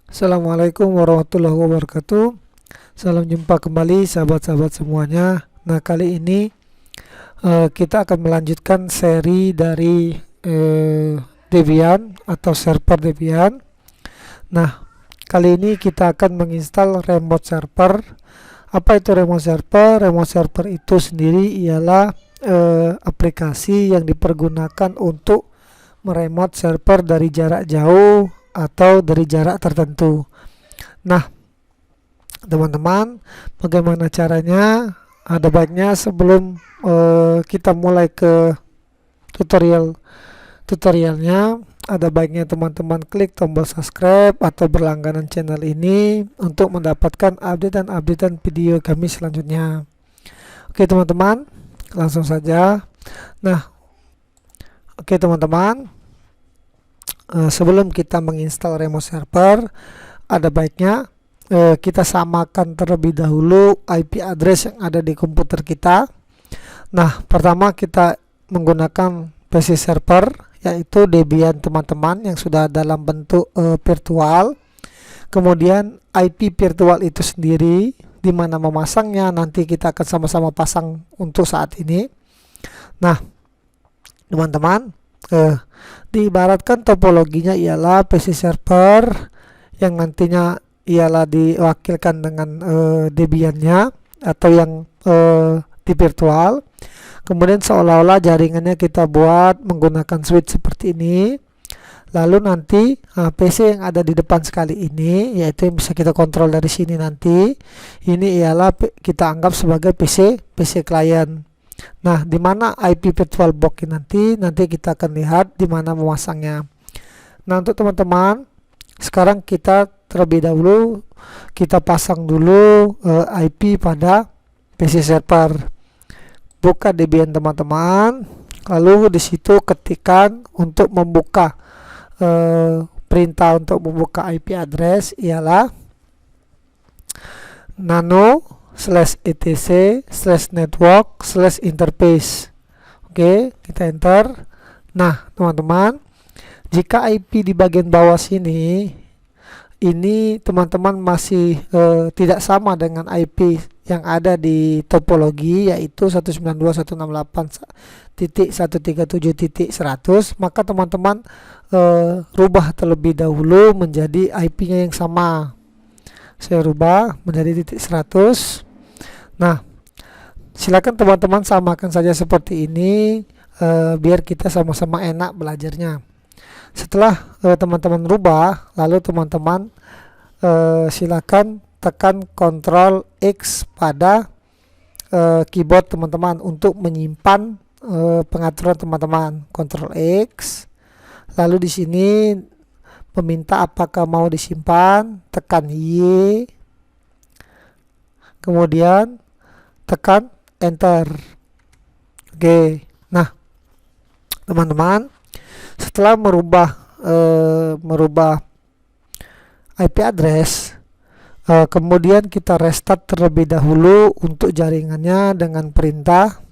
Assalamualaikum warahmatullahi wabarakatuh. Salam jumpa kembali sahabat-sahabat semuanya. Nah, kali ini kita akan melanjutkan seri dari Debian atau server Debian. Nah, kali ini kita akan menginstal remote server. Apa itu remote server? Remote server itu sendiri ialah aplikasi yang dipergunakan untuk meremote server dari jarak jauh atau dari jarak tertentu. Nah, teman-teman, bagaimana caranya? Ada baiknya sebelum kita mulai ke tutorialnya, ada baiknya teman-teman klik tombol subscribe atau berlangganan channel ini untuk mendapatkan update-updatean video kami selanjutnya. Oke teman-teman, langsung saja. Nah, oke teman-teman, sebelum kita menginstal remote server, ada baiknya kita samakan terlebih dahulu IP address yang ada di komputer kita. Nah, pertama kita menggunakan PC server, yaitu Debian teman-teman yang sudah dalam bentuk virtual. Kemudian IP virtual itu sendiri, di mana memasangnya nanti kita akan sama-sama pasang untuk saat ini. Nah, teman-teman, diibaratkan topologinya ialah PC server yang nantinya ialah diwakilkan dengan Debian-nya atau yang di virtual. Kemudian seolah-olah jaringannya kita buat menggunakan switch seperti ini. Lalu nanti PC yang ada di depan sekali ini, yaitu yang bisa kita kontrol dari sini nanti, ini ialah kita anggap sebagai PC client. Nah, di mana IP virtual box nanti kita akan lihat di mana memasangnya. Nah, untuk teman-teman, sekarang kita terlebih dahulu kita pasang dulu IP pada PC server. Buka Debian teman-teman, lalu di situ ketikkan untuk membuka perintah untuk membuka IP address ialah nano/etc/network/interface. Oke, kita enter. Nah, teman-teman, jika IP di bagian bawah sini ini teman-teman masih tidak sama dengan IP yang ada di topologi, yaitu 192.168.137.100, maka teman-teman rubah terlebih dahulu menjadi IP-nya yang sama. Saya rubah menjadi 100. Nah, silakan teman-teman samakan saja seperti ini biar kita sama-sama enak belajarnya. Setelah teman-teman rubah, lalu teman-teman silakan tekan Ctrl X pada keyboard teman-teman untuk menyimpan pengaturan teman-teman. Ctrl X. Lalu di sini meminta apakah mau disimpan, tekan Y. Kemudian tekan Enter. Oke. Nah, teman-teman, setelah merubah IP address, kemudian kita restart terlebih dahulu untuk jaringannya dengan perintah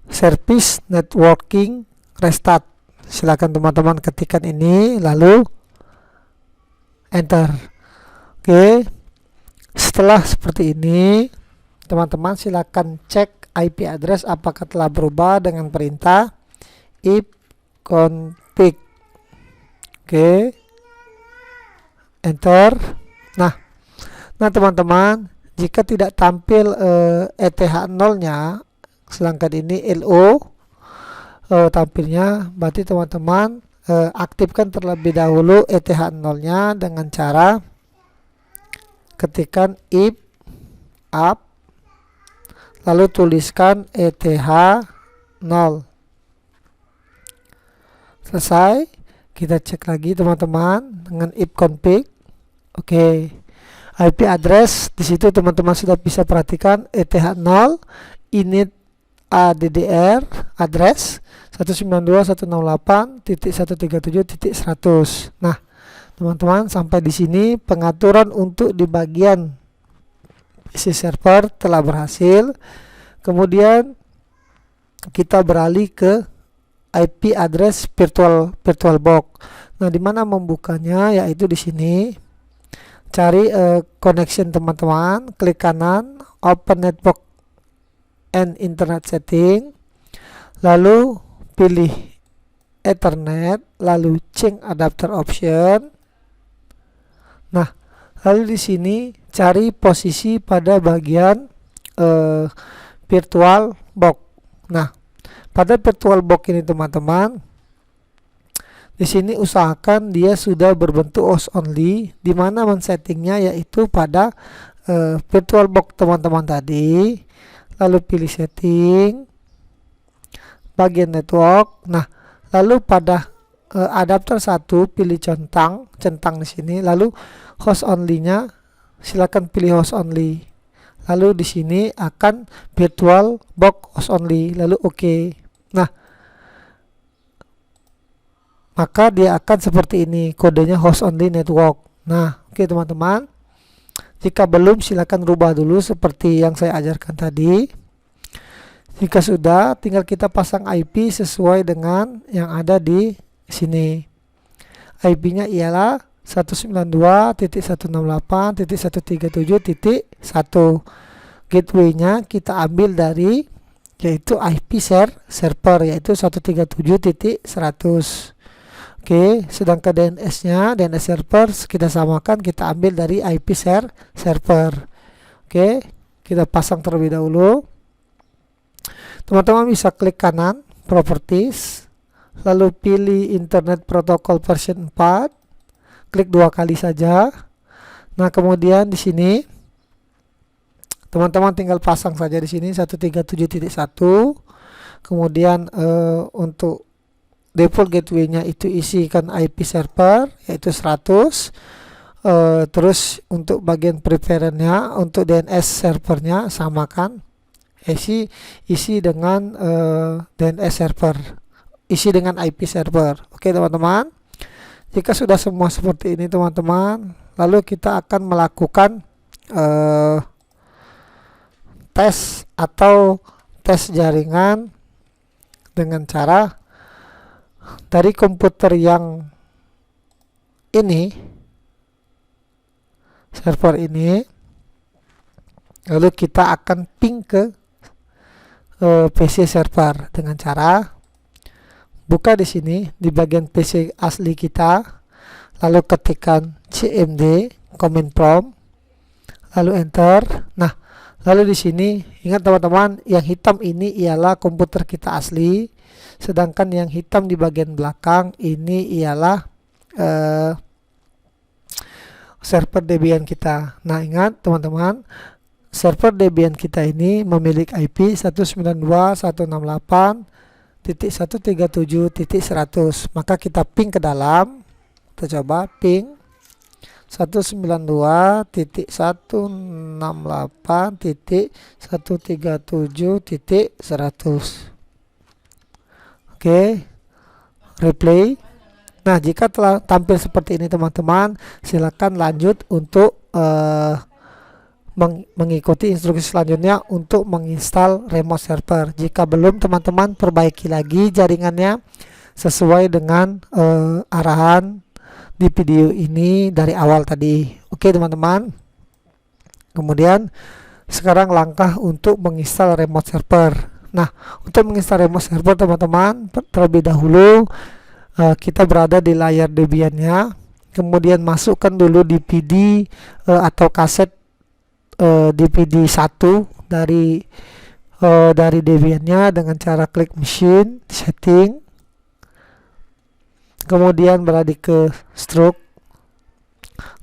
service networking restart. Silakan teman-teman ketikkan ini lalu enter. Oke. Setelah seperti ini, teman-teman silakan cek IP address apakah telah berubah dengan perintah ifconfig. Oke. Enter. Nah, teman-teman, jika tidak tampil ETH0-nya, sedangkan ini LO tampilnya, berarti teman-teman aktifkan terlebih dahulu ETH0-nya dengan cara ketikkan if up lalu tuliskan ETH0. Selesai. Kita cek lagi teman-teman dengan ifconfig. Oke. IP address di situ teman-teman sudah bisa perhatikan ETH0 init ADDR address 192.168.137.100. Nah, teman-teman, sampai di sini pengaturan untuk di bagian PC server telah berhasil. Kemudian kita beralih ke IP address virtual box. Nah, di mana membukanya yaitu di sini. Cari connection teman-teman, klik kanan, open network and internet setting, lalu pilih Ethernet, lalu change adapter option. Nah, lalu di sini cari posisi pada bagian virtual box. Nah, pada virtual box ini teman-teman, di sini usahakan dia sudah berbentuk host only, di mana men-settingnya yaitu pada virtual box teman-teman tadi. Lalu pilih setting, bagian network. Nah, lalu pada adapter 1 pilih centang di sini. Lalu host only-nya silakan pilih host only. Lalu di sini akan virtual box host only. Lalu oke. Nah, maka dia akan seperti ini, kodenya host only network. Nah, oke teman-teman. Jika belum, silakan rubah dulu seperti yang saya ajarkan tadi. Jika sudah, tinggal kita pasang IP sesuai dengan yang ada di sini. IP-nya ialah 192.168.137.1. Gateway-nya kita ambil dari yaitu IP server yaitu 137.100. Oke, sedangkan DNS-nya, DNS server kita samakan, kita ambil dari IP server. Oke, kita pasang terlebih dahulu. Teman-teman bisa klik kanan, properties, lalu pilih Internet Protocol version 4, klik 2 kali saja. Nah, kemudian di sini teman-teman tinggal pasang saja di sini 137.1. Kemudian untuk default gateway-nya itu isikan IP server yaitu 100. Terus untuk bagian preferennya untuk DNS servernya samakan, isi dengan DNS server, isi dengan IP server. Oke teman-teman, jika sudah semua seperti ini teman-teman, lalu kita akan melakukan tes atau tes jaringan dengan cara dari komputer yang ini, server ini, lalu kita akan ping ke PC server dengan cara buka di sini di bagian PC asli kita, lalu ketikkan cmd command prompt, lalu enter. Nah, lalu di sini ingat teman-teman, yang hitam ini ialah komputer kita asli. Sedangkan yang hitam di bagian belakang ini ialah server Debian kita. Nah, ingat teman-teman, server Debian kita ini memiliki IP 192.168.137.100. Maka kita ping ke dalam. Kita coba ping 192.168.137.100. Oke, replay. Nah, jika telah tampil seperti ini teman-teman, silakan lanjut untuk mengikuti instruksi selanjutnya untuk menginstal remote server. Jika belum teman-teman, perbaiki lagi jaringannya sesuai dengan arahan di video ini dari awal tadi. Oke teman-teman. Kemudian sekarang langkah untuk menginstal remote server. Nah, untuk menginstal remote server teman-teman, terlebih dahulu kita berada di layar Debian-nya, kemudian masukkan dulu DVD atau kaset DVD 1 dari Debian-nya dengan cara klik machine setting, kemudian berada ke stroke,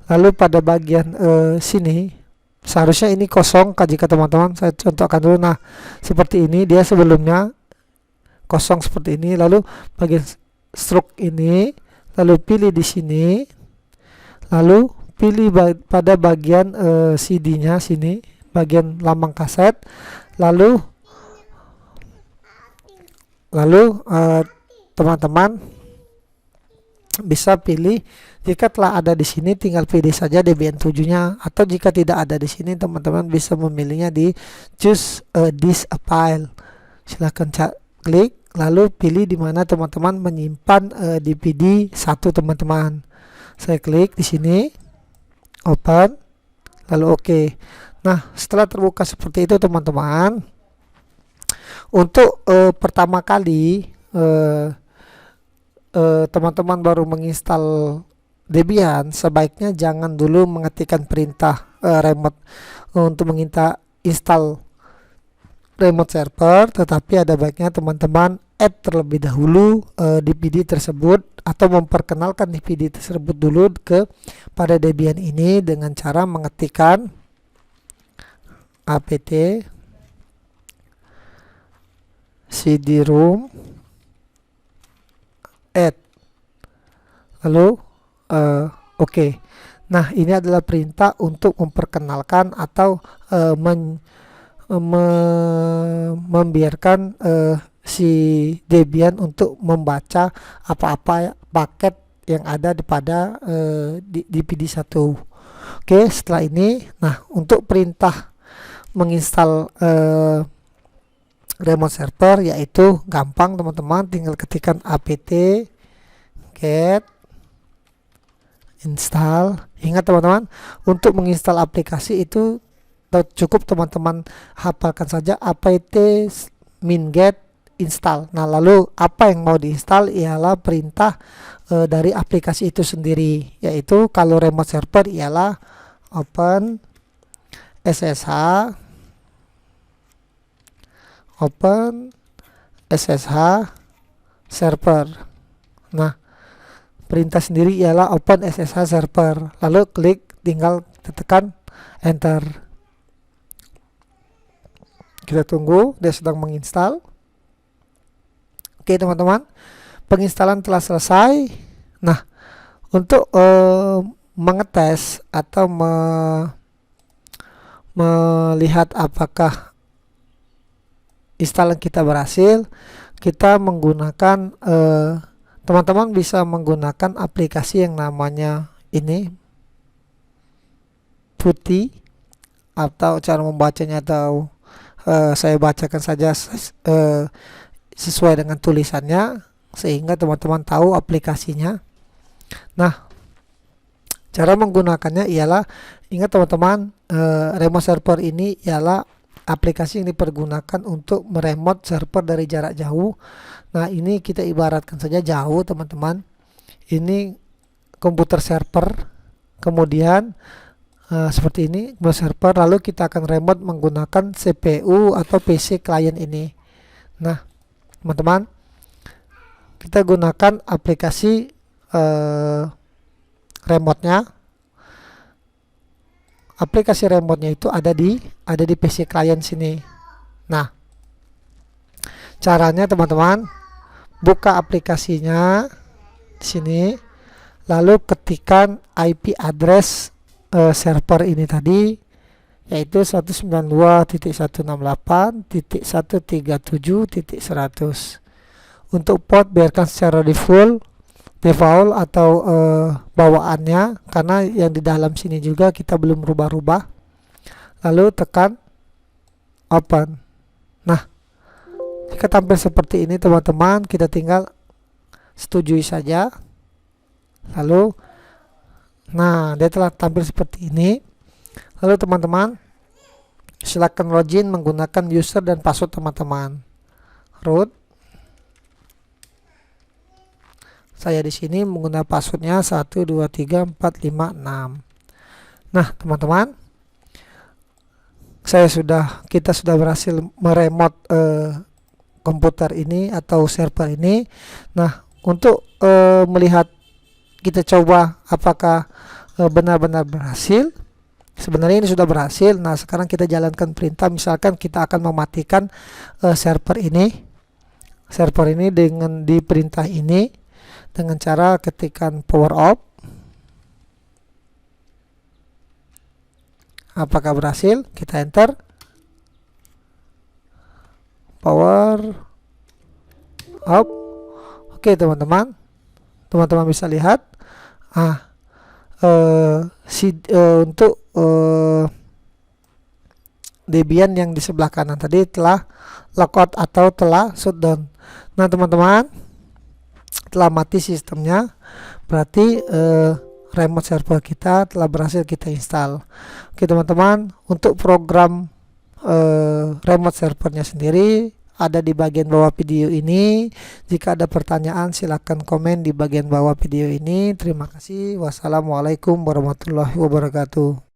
lalu pada bagian sini seharusnya ini kosong jika teman-teman, saya contohkan dulu. Nah, seperti ini dia sebelumnya kosong seperti ini, lalu bagian stroke ini, lalu pilih di sini, lalu pilih pada bagian CD-nya sini, bagian lambang kaset, lalu teman-teman bisa pilih. Jika telah ada di sini, tinggal pilih saja Debian 7-nya, atau jika tidak ada di sini, teman-teman bisa memilihnya di choose this file. Silahkan klik, lalu pilih di mana teman-teman menyimpan DVD 1 teman-teman. Saya klik di sini, open, lalu oke. Nah, setelah terbuka seperti itu teman-teman, untuk pertama kali teman-teman baru menginstal Debian, sebaiknya jangan dulu mengetikkan perintah remote untuk install remote server, tetapi ada baiknya teman-teman add terlebih dahulu DVD tersebut atau memperkenalkan DVD tersebut dulu pada Debian ini dengan cara mengetikkan apt cd-rom add, lalu oke. Nah, ini adalah perintah untuk memperkenalkan atau membiarkan si Debian untuk membaca apa-apa paket yang ada pada DVD1. Oke, setelah ini, nah untuk perintah menginstal remote server yaitu gampang teman-teman, tinggal ketikkan apt get install. Ingat teman-teman, untuk menginstal aplikasi itu cukup teman-teman hafalkan saja apt min-get install. Nah, lalu apa yang mau diinstal ialah perintah dari aplikasi itu sendiri, yaitu kalau remote server ialah open ssh server. Nah, perintah sendiri ialah open ssh server, lalu tinggal tekan enter. Kita tunggu, dia sedang menginstal. Oke teman-teman, penginstalan telah selesai. Nah, untuk mengetes atau melihat apakah instalan kita berhasil, kita menggunakan teman-teman bisa menggunakan aplikasi yang namanya ini putih, atau cara membacanya atau saya bacakan saja sesuai dengan tulisannya sehingga teman-teman tahu aplikasinya. Nah, cara menggunakannya ialah, ingat teman-teman, remote server ini ialah aplikasi yang dipergunakan untuk meremote server dari jarak jauh. Nah, ini kita ibaratkan saja jauh teman-teman. Ini komputer server, kemudian seperti ini server, lalu kita akan remote menggunakan CPU atau PC klien ini. Nah teman-teman, kita gunakan aplikasi remote-nya. Aplikasi remote-nya itu ada di PC klien sini. Nah, caranya teman-teman, buka aplikasinya di sini, lalu ketikkan IP address server ini tadi, yaitu 192.168.137.100. Untuk port biarkan secara default atau bawaannya, karena yang di dalam sini juga kita belum rubah-rubah. Lalu tekan open. Nah, jika tampil seperti ini teman-teman, kita tinggal setujui saja. Lalu nah, dia telah tampil seperti ini. Lalu teman-teman, silakan login menggunakan user dan password teman-teman. Root. Saya di sini menggunakan passwordnya 123456. Nah, teman-teman, kita sudah berhasil meremote komputer ini atau server ini. Nah, untuk melihat, kita coba apakah benar-benar berhasil. Sebenarnya ini sudah berhasil. Nah, sekarang kita jalankan perintah. Misalkan kita akan mematikan server ini dengan di perintah ini dengan cara ketikkan power off. Apakah berhasil? Kita enter power off. Oke teman-teman, bisa lihat untuk Debian yang di sebelah kanan tadi telah logout atau telah shutdown. Nah teman-teman, telah mati sistemnya, berarti remote server kita telah berhasil kita install. Oke teman-teman, untuk program remote servernya sendiri ada di bagian bawah video ini. Jika ada pertanyaan silahkan komen di bagian bawah video ini. Terima kasih. Wassalamualaikum warahmatullahi wabarakatuh.